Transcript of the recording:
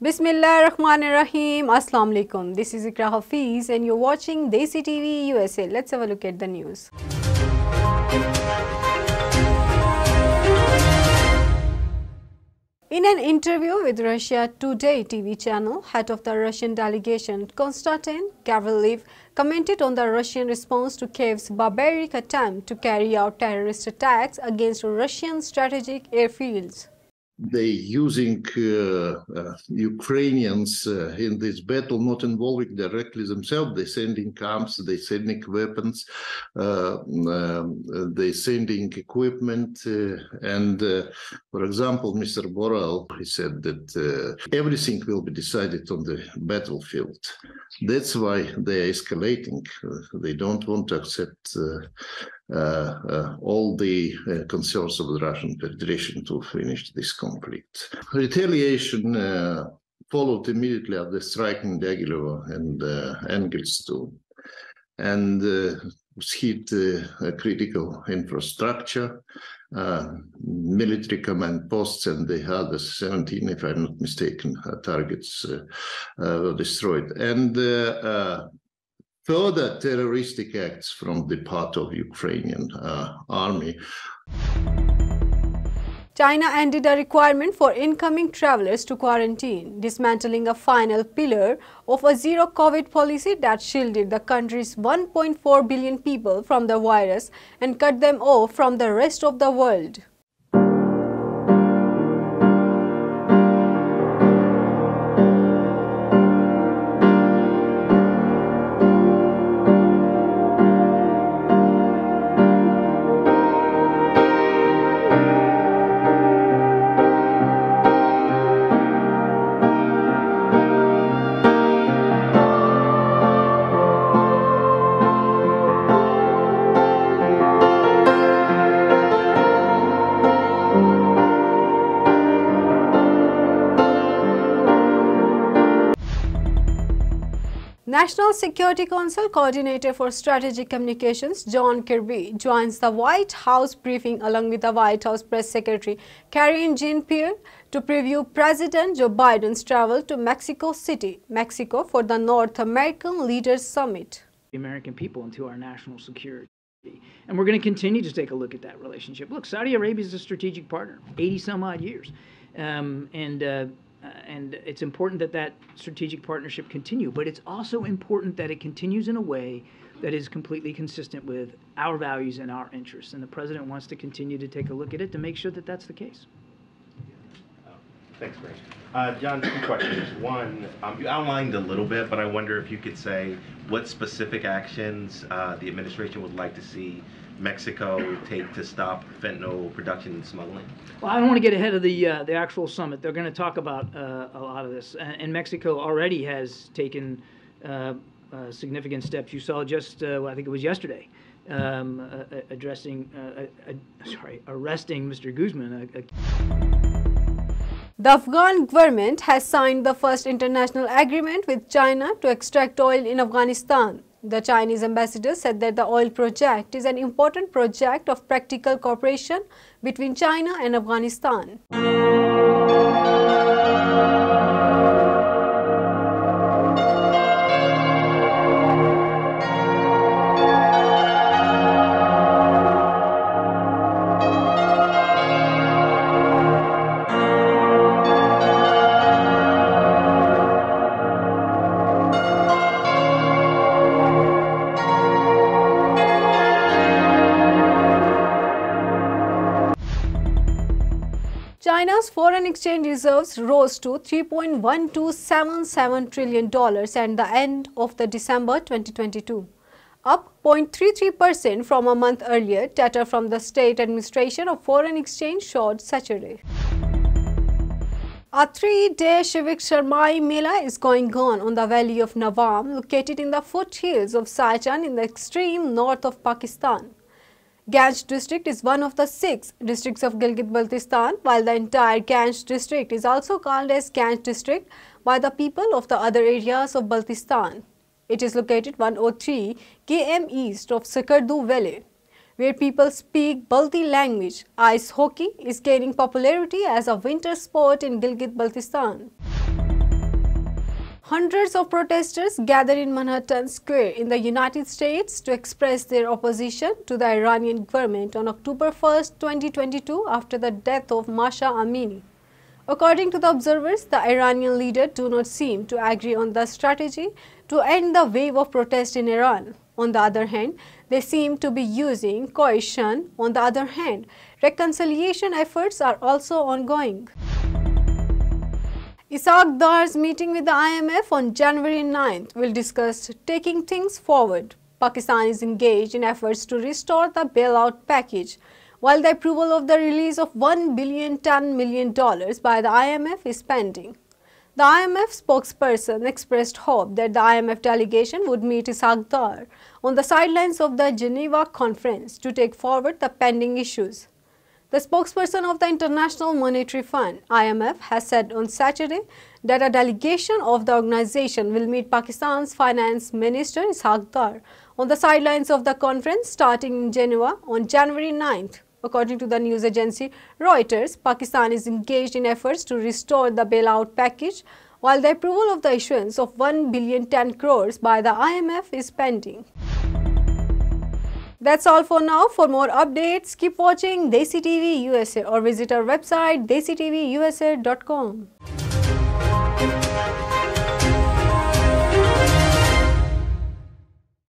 Bismillahirrahmanirrahim. Assalamu alaikum. This is Iqra Hafeez and you're watching Desi TV USA. Let's have a look at the news. In an interview with Russia Today TV channel, head of the Russian delegation, Konstantin Gavrilev, commented on the Russian response to Kiev's barbaric attempt to carry out terrorist attacks against Russian strategic airfields. They using Ukrainians in this battle, not involving directly themselves. They sending camps, they sending weapons, they sending equipment. And for example, Mr. Borrell, he said that everything will be decided on the battlefield. That's why they are escalating. They don't want to accept all the concerns of the Russian Federation to finish this conflict. Retaliation followed immediately after striking Diaghilevo and Engels too, and hit critical infrastructure, military command posts, and the other 17, if I'm not mistaken, targets were destroyed. And further terroristic acts from the part of Ukrainian army. China ended a requirement for incoming travelers to quarantine, dismantling a final pillar of a zero-COVID policy that shielded the country's 1.4 billion people from the virus and cut them off from the rest of the world. National Security Council Coordinator for Strategic Communications John Kirby joins the White House briefing along with the White House Press Secretary Karine Jean-Pierre to preview President Joe Biden's travel to Mexico City, Mexico for the North American Leaders Summit. The American people into our national security. And we're going to continue to take a look at that relationship. Look, Saudi Arabia is a strategic partner, 80 some odd years. And it's important that that strategic partnership continue, but it's also important that it continues in a way that is completely consistent with our values and our interests. And the President wants to continue to take a look at it to make sure that that's the case. Thanks, Greg. John, two questions. One, you outlined a little bit, but I wonder if you could say what specific actions the administration would like to see Mexico take to stop fentanyl production and smuggling? Well, I don't want to get ahead of the actual summit. They're going to talk about a lot of this, and Mexico already has taken significant steps. You saw just, I think it was yesterday, arresting Mr. Guzman. The Afghan government has signed the first international agreement with China to extract oil in Afghanistan. The Chinese ambassador said that the oil project is an important project of practical cooperation between China and Afghanistan. China's foreign exchange reserves rose to $3.1277 trillion at the end of the December 2022, up 0.33% from a month earlier. Data from the State Administration of Foreign Exchange showed Saturday. A 3-day Shivak Sarmai Mela is going on the valley of Nawam, located in the foothills of Sichuan in the extreme north of Pakistan. Ganj district is one of the 6 districts of Gilgit-Baltistan, while the entire Ganj district is also called as Ganj district by the people of the other areas of Baltistan. It is located 103 km east of Sikardu Valley, where people speak Balti language. Ice hockey is gaining popularity as a winter sport in Gilgit-Baltistan. Hundreds of protesters gathered in Manhattan Square in the United States to express their opposition to the Iranian government on October 1, 2022 after the death of Mahsa Amini. According to the observers, the Iranian leader do not seem to agree on the strategy to end the wave of protest in Iran. On the other hand, they seem to be using coercion. On the other hand, reconciliation efforts are also ongoing. Ishaq Dar's meeting with the IMF on January 9th will discuss taking things forward. Pakistan is engaged in efforts to restore the bailout package, while the approval of the release of $1 billion by the IMF is pending. The IMF spokesperson expressed hope that the IMF delegation would meet Ishaq Dar on the sidelines of the Geneva conference to take forward the pending issues. The spokesperson of the International Monetary Fund, IMF, has said on Saturday that a delegation of the organization will meet Pakistan's Finance Minister Ishaq Dar on the sidelines of the conference starting in Geneva on January 9th. According to the news agency Reuters, Pakistan is engaged in efforts to restore the bailout package, while the approval of the issuance of 1 billion 10 crores by the IMF is pending. That's all for now. For more updates, keep watching Desi TV USA or visit our website desitvUSA.com.